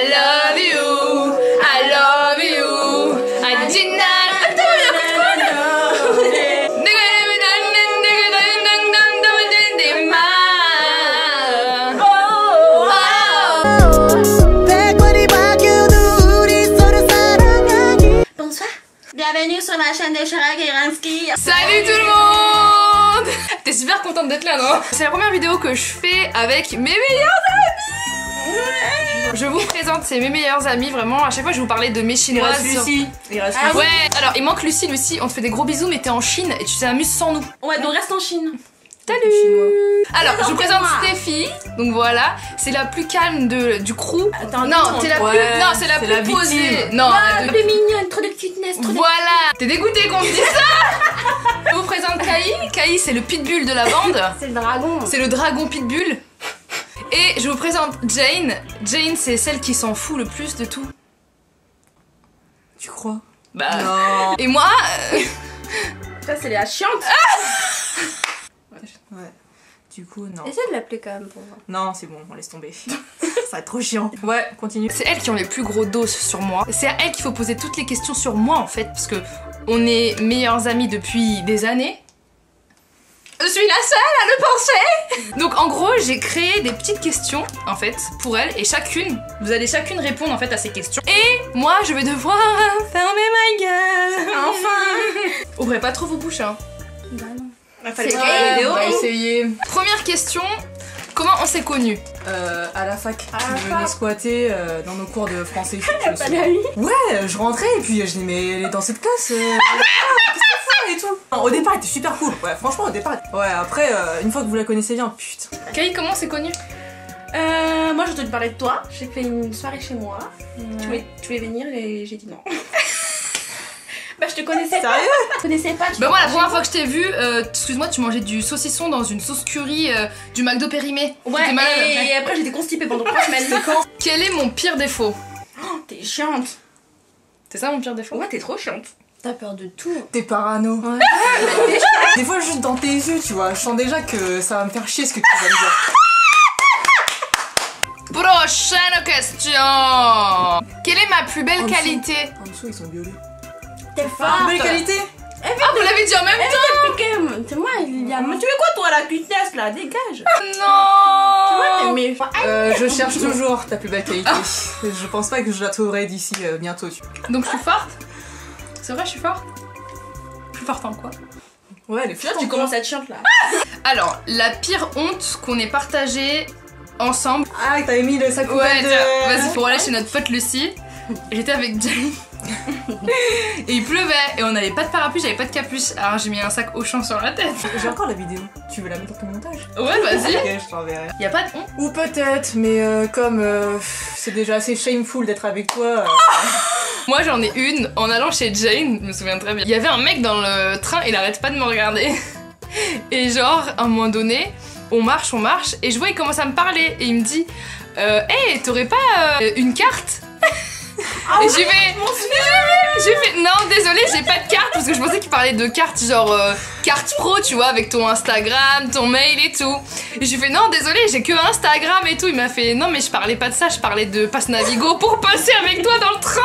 I love you, I love you. I did not. Attends, il y a plus de Bonsoir. Bienvenue sur la chaîne de Chirac et Ransky. Salut tout le monde. T'es super contente d'être là, non? C'est la première vidéo que je fais avec mes meilleurs amis. Je vous présente, c'est mes meilleurs amis, vraiment. À chaque fois, je vous parlais de mes chinoises. Il reste Lucie. Ah ouais, alors il manque Lucie. Lucie, on te fait des gros bisous, mais t'es en Chine et tu t'amuses sans nous. Ouais, donc reste en Chine. Salut. Alors, je vous présente Stéphie. Donc voilà, c'est la plus calme du crew. Attends, non, t'es la plus, non, c'est la plus posée. Non, la plus mignonne, trop de cuteness, trop de... Voilà. T'es dégoûtée qu'on me dise ça. Je vous présente Kai. Kai, c'est le pitbull de la bande. C'est le dragon. C'est le dragon pitbull. Et je vous présente Jane. Jane, c'est celle qui s'en fout le plus de tout. Tu crois? Bah. Non. Et moi. Ça, c'est la chiante. Ouais. Du coup, non. Essaye de l'appeler quand même pour voir. Non, c'est bon, on laisse tomber. Ça va être trop chiant. Ouais, continue. C'est elles qui ont les plus gros dos sur moi. C'est à elles qu'il faut poser toutes les questions sur moi en fait, parce que on est meilleures amies depuis des années. Je suis la seule à le penser. Donc en gros, j'ai créé des petites questions en fait pour elles et vous allez chacune répondre en fait à ces questions. Et moi, je vais devoir fermer ma gueule. Enfin. Ouvrez pas trop vos bouches hein. Bah non. C'est On va essayer. Première question, comment on s'est connus? À la fac. À la Je venais fac. squatter dans nos cours de français. Pas d'amis. Ouais, je rentrais et puis je dis mais elle est dans cette classe. Qu'est-ce que tu fais et tout. Non, au départ, elle était super cool. Ouais, franchement, au départ. Ouais, après, une fois que vous la connaissez bien, putain. Kai, comment on s'est connus? Moi, je dois te parler de toi. J'ai fait une soirée chez moi. Tu voulais venir et j'ai dit non. Bah, je te connaissais pas. Sérieux? Je te connaissais pas. Bah moi la première fois que je t'ai vu, excuse-moi, tu mangeais du saucisson dans une sauce curry du McDo périmé. Ouais, T'étais malade. et après j'étais constipée pendant 3 semaines. C'est quand? Quel est mon pire défaut? Oh, t'es chiante. C'est ça mon pire défaut? Ouais, t'es trop chiante. T'as peur de tout. T'es parano. Ouais. Des fois, juste dans tes yeux, tu vois, je sens déjà que ça va me faire chier ce que tu vas me dire. Prochaine question. Quelle est ma plus belle En dessous. qualité? En dessous, ils sont violets. T'es forte. Belle qualité? Ah vous l'avez dit en même temps? C'est moi, il y a... Mais tu veux quoi toi, la cuteness là? Dégage. Non. Mais... Je cherche toujours ta plus belle qualité. Je pense pas que je la trouverai d'ici bientôt. Donc je suis forte? C'est vrai je suis forte? Je suis forte en quoi? Ouais, elle est Là, forte. tu commences à être chiante là. Alors, la pire honte qu'on ait partagée ensemble. Ah, t'avais mis le sac Ouais, de... tiens, vas-y, pour aller chez notre pote Lucie. J'étais avec Jane. Et il pleuvait et on n'avait pas de parapluie, j'avais pas de capuche. Alors j'ai mis un sac Auchan sur la tête. J'ai encore la vidéo. Tu veux la mettre dans ton montage? Ouais, vas-y. Ok, je t'enverrai. Y'a pas de honte. Ou peut-être, mais comme c'est déjà assez shameful d'être avec toi. Moi j'en ai une en allant chez Jane, je me souviens très bien. Il y avait un mec dans le train, il arrête pas de me regarder. Et genre, à un moment donné, on marche, et je vois il commence à me parler et il me dit hey, t'aurais pas une carte? Et j'ai fait non désolé j'ai pas de carte parce que je pensais qu'il parlait de carte genre carte pro tu vois avec ton Instagram, ton mail et tout. Et j'ai fait non désolé j'ai que Instagram et tout. Il m'a fait non mais je parlais pas de ça, je parlais de Pass Navigo pour passer avec toi dans le train.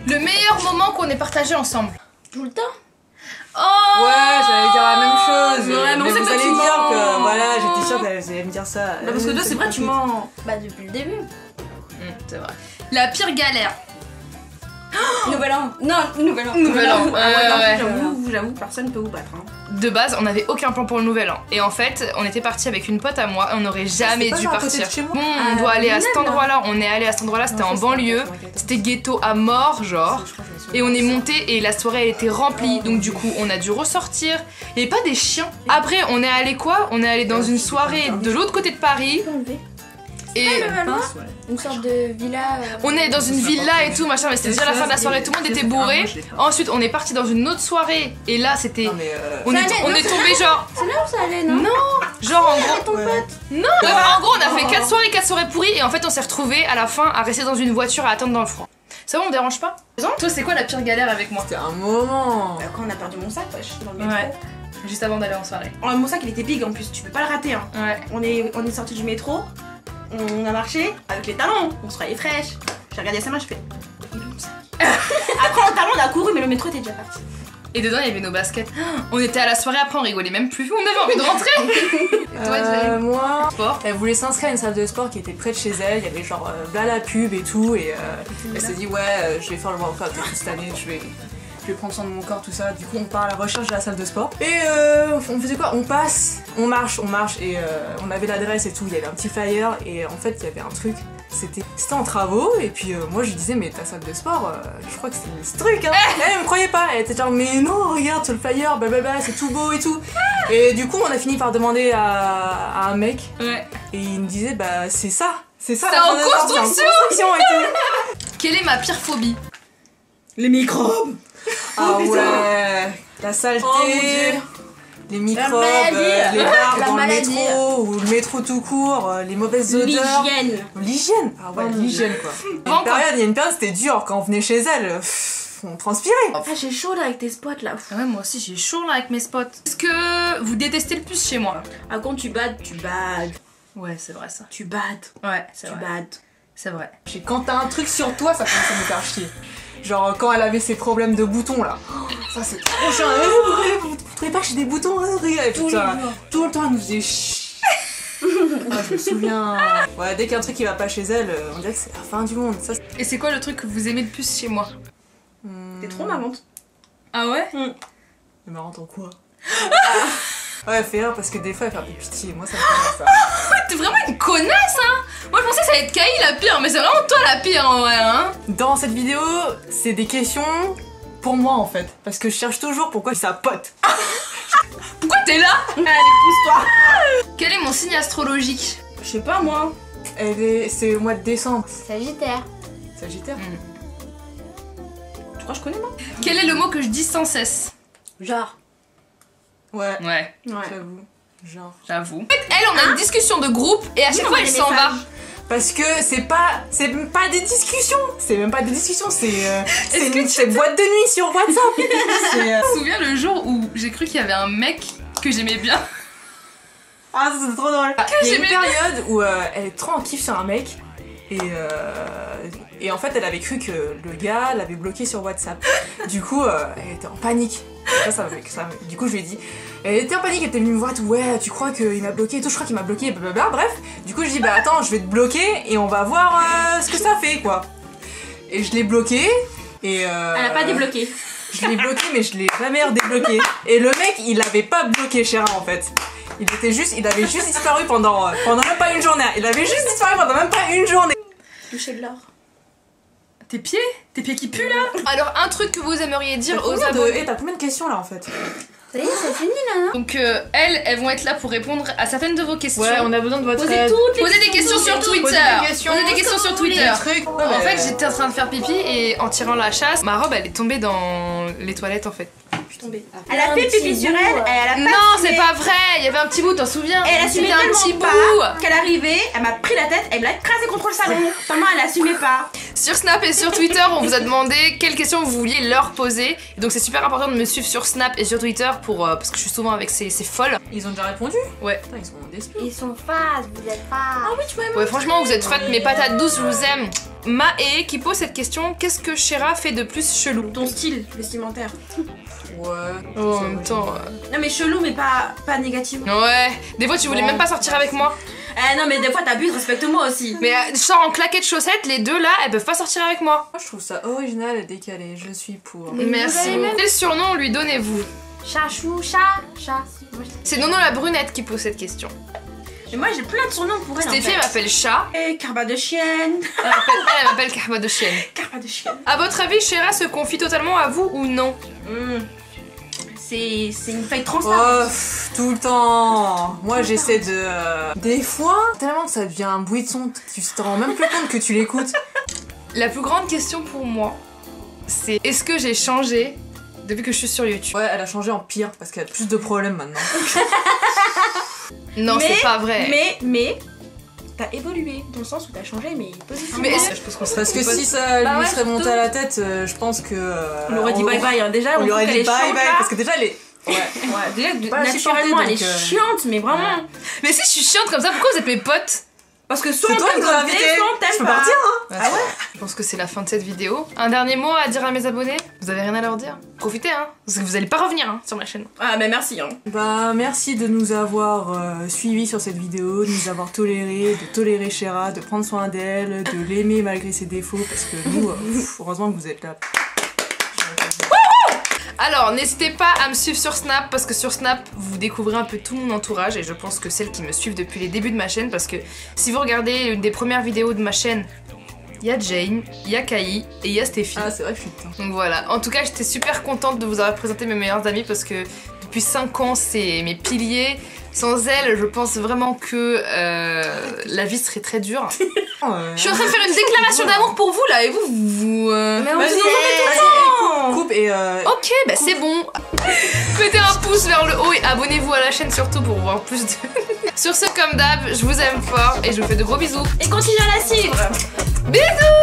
Le meilleur moment qu'on ait partagé ensemble. Tout le temps. Oh Ouais, j'allais dire la même chose. Ouais, mais on sait vous que allez tu dire mens. que voilà, j'étais sûre qu'elle allait me dire ça. Bah parce que toi c'est vrai tu mens. Bah depuis le début. C'est vrai. La pire galère. Nouvel an. Non, nouvel an. Nouvel an. Ouais. J'avoue, personne peut vous battre. Hein. De base, on n'avait aucun plan pour le nouvel an. Et en fait, on était parti avec une pote à moi et on n'aurait jamais pas dû genre à côté partir. de chez moi Bon, on doit aller à cet Lille. endroit-là. On est allé à cet endroit-là, c'était en banlieue. C'était ghetto à mort, genre. Et on est monté et la soirée elle était remplie. Donc du coup, on a dû ressortir. Il n'y avait pas des chiens. Après, on est allé quoi? On est allé dans une soirée de l'autre côté de Paris. Et Une sorte de villa. on est dans une villa et tout, machin, mais c'était déjà la fin de la soirée, tout le monde était bourré. Ensuite, on est parti dans une autre soirée et là, c'était. Non mais On est tombé genre. C'est là où ça allait, non? Non! Genre en gros. Ton pote. Non! En gros, on a fait 4 soirées pourries et en fait, on s'est retrouvés à la fin à rester dans une voiture à attendre dans le froid. Ça va, on dérange pas? Toi, c'est quoi la pire galère avec moi? c'était un moment. Quand on a perdu mon sac, wesh, dans le métro. Ouais. Juste avant d'aller en soirée. Oh, mon sac il était big en plus, tu peux pas le rater. Hein. Ouais. On est sorti du métro, On a marché avec les talons, on se croyait fraîche. J'ai regardé sa main, je fais. Après en talons, on a couru, mais le métro était déjà parti. Et dedans, il y avait nos baskets. On était à la soirée après, on rigolait même plus. On avait envie de rentrer. Et toi, Jane? Moi, Sport. elle voulait s'inscrire à une salle de sport qui était près de chez elle. Il y avait genre la pub et tout. Et elle s'est dit, ouais, je vais faire le workout cette année. Je vais prendre soin de mon corps, tout ça. Du coup, on part à la recherche de la salle de sport. Et on faisait quoi? On passe, on marche. Et on avait l'adresse et tout. Il y avait un petit flyer. Et en fait, il y avait un truc. C'était en travaux. Et puis moi, je lui disais, mais ta salle de sport, je crois que c'est ce truc. Hein. Elle me croyait pas. Elle était genre, mais non, regarde sur le flyer, blablabla, c'est tout beau et tout. Et du coup, on a fini par demander à un mec. Ouais. Et il me disait, bah, c'est ça. C'est ça. C'est la en salle de sport, construction. et tout. Quelle est ma pire phobie? Les microbes. Ah putain. ouais, la saleté, Oh, mon Dieu. les microbes, maladie. les bars La dans maladie. le métro ou le métro tout court, les mauvaises odeurs. L'hygiène. L'hygiène. Ah ouais, Oh, l'hygiène quoi. Bon, Il y a une période c'était dur quand on venait chez elle, on transpirait. Ah, j'ai chaud là avec tes spots là. Ah ouais, moi aussi j'ai chaud là avec mes spots. Qu'est-ce que vous détestez le plus chez moi? Ah, quand tu bades, tu bades. Ouais, c'est vrai ça. Tu bades. Ouais, c'est Tu vrai. bades. C'est vrai. Quand t'as un truc sur toi, ça commence à me faire chier. Genre quand elle avait ses problèmes de boutons là. Oh, ça c'est trop chiant. Vous trouvez pas que j'ai des boutons? Regarde, putain. Tout le temps elle nous faisait chier. Ah, je me souviens. Ouais, dès qu'il y a un truc qui va pas chez elle, on dirait que c'est la fin du monde. Ça, Et c'est quoi le truc que vous aimez le plus chez moi? T'es trop marrante. Ah ouais? c'est marrant en quoi? Ouais, fais rire parce que des fois elle fait des pitié. Moi ça me fait ça. T'es vraiment une connasse, hein? Moi je pensais que ça allait être Kai la pire, mais c'est vraiment toi la pire en vrai, hein? Dans cette vidéo, c'est des questions pour moi en fait. Parce que je cherche toujours pourquoi sa pote. Pourquoi t'es là? Allez, pousse-toi. Quel est mon signe astrologique? Je sais pas moi. C'est au mois de décembre. Sagittaire. Sagittaire. Tu crois que je connais moi? Quel est le mot que je dis sans cesse? Genre. Ouais, Ouais, Ouais. j'avoue. Genre. j'avoue. En fait, elle, on a une discussion de groupe et à chaque fois elle s'en va. Parce que c'est même pas des discussions. C'est même pas des discussions, c'est boîte de nuit sur WhatsApp. Je me souviens le jour où j'ai cru qu'il y avait un mec que j'aimais bien. Ah, ça, c'est trop drôle. Il y a une j'aimais période où elle est trop en kiff sur un mec et en fait elle avait cru que le gars l'avait bloqué sur WhatsApp. Du coup elle était en panique. Du coup je lui ai dit, elle était en panique, elle était venue me voir, tout, ouais tu crois qu'il m'a bloqué et tout, je crois qu'il m'a bloqué, blablabla, bref. Du coup je dis bah attends je vais te bloquer et on va voir ce que ça fait quoi. Et je l'ai bloqué et Elle a pas débloqué. je l'ai bloqué mais je l'ai jamais redébloqué. Et le mec il avait pas bloqué Chéra en fait. Il avait juste disparu pendant même pas une journée. Il avait juste disparu pendant même pas une journée. Toucher de l'or. Tes pieds qui puent là. Alors un truc que vous aimeriez dire aux T'as abonnés. t'as combien de questions là en fait? Ça y est, c'est fini là, non? Donc elles vont être là pour répondre à certaines de vos questions. on a besoin de votre Posez aide. toutes les Posez des questions sur Twitter. Posez des questions. Posez des questions sur Twitter. Trucs. En fait, j'étais en train de faire pipi et en tirant la chasse, ma robe elle est tombée dans les toilettes en fait. Je suis tombée. Elle a fait pipi sur elle, elle a pas Non, assumé. c'est pas vrai. Il y avait un petit bout, t'en souviens? Et elle assumait C'était un petit tellement bout. pas qu'elle arrivait, elle m'a pris la tête, elle me l'a écrasé contre le salon. Tellement elle assumait pas. Sur Snap et sur Twitter, on vous a demandé quelles questions vous vouliez leur poser. Et donc c'est super important de me suivre sur Snap et sur Twitter pour parce que je suis souvent avec ces folles. Ils ont déjà répondu? Ouais. Putain, ils sont déçus. Ils sont fades, vous êtes fades. Ah oui, tu m'aimes. Ouais, franchement, vous êtes faites mes patates douces, je vous aime. Maë qui pose cette question, qu'est-ce que Chéra fait de plus chelou? Ton style vestimentaire. Ouais. Oh, en même temps. Non mais chelou mais pas négatif. Ouais, des fois tu voulais même pas sortir avec moi. Eh non mais des fois t'abuses, respecte-moi aussi. Mais je sors en claquettes chaussettes, les deux là, elles peuvent pas sortir avec moi. Moi je trouve ça original et décalé, je suis pour. Mais Merci. vous avez même- Quel surnom lui donnez-vous? Chachou, chat. Moi, je- C'est Nono la brunette qui pose cette question. Et moi j'ai plein de surnoms pour elle en Stéphie elle fait. m'appelle Chat. Et Carba de chienne. Elle m'appelle Karma de chienne. Carba de chienne. À votre avis, Chéra se confie totalement à vous ou non? C'est une feuille Oh, transparente. tout le temps. Moi j'essaie de. Des fois, tellement que ça devient un bruit de son, tu te rends même plus compte que tu l'écoutes. La plus grande question pour moi, c'est est-ce que j'ai changé depuis que je suis sur YouTube? Ouais, elle a changé en pire parce qu'elle a plus de problèmes maintenant. Non, Mais- c'est pas vrai. Mais t'as évolué dans le sens où t'as changé mais positivement. Mais je pense qu'on Parce que si ça Bah lui ouais, serait monté surtout. à la tête, je pense que. on lui aurait dit bye bye hein. Déjà On lui aurait trouve dit qu'elle est bye chiante, bye là. parce que déjà elle est. Ouais. Ouais, déjà Pas la naturellement supporter, elle est donc, chiante mais vraiment. Mais si je suis chiante comme ça, pourquoi vous êtes mes potes? Parce que soit C'est on toi qui t'aime dois grave, inviter. soit on Je t'aime peux pas. partir, hein. Ah ouais. Je pense que c'est la fin de cette vidéo. Un dernier mot à dire à mes abonnés? Vous avez rien à leur dire? Profitez, hein, parce que vous allez pas revenir hein, sur ma chaîne. Ah mais merci hein. Bah merci de nous avoir suivis sur cette vidéo, de nous avoir toléré, de tolérer Chéra, de prendre soin d'elle, de l'aimer malgré ses défauts, parce que nous, heureusement que vous êtes là. Alors, n'hésitez pas à me suivre sur Snap, parce que sur Snap, vous découvrez un peu tout mon entourage, et je pense que celles qui me suivent depuis les débuts de ma chaîne, parce que si vous regardez une des premières vidéos de ma chaîne, il y a Jane, il y a Kai, et il y a Stéphie. Ah c'est vrai, putain. Donc voilà, en tout cas j'étais super contente de vous avoir présenté mes meilleures amies parce que depuis 5 ans c'est mes piliers. Sans elles, je pense vraiment que la vie serait très dure. Je suis en train de faire une déclaration d'amour pour vous là et vous... Mais on Vas-y, se vas-y, coupe et Ok, bah c'est bon. Mettez un pouce vers le haut et abonnez-vous à la chaîne surtout pour voir plus de... Sur ce, comme d'hab, je vous aime fort et je vous fais de gros bisous. Et continue à la suivre. Bisous.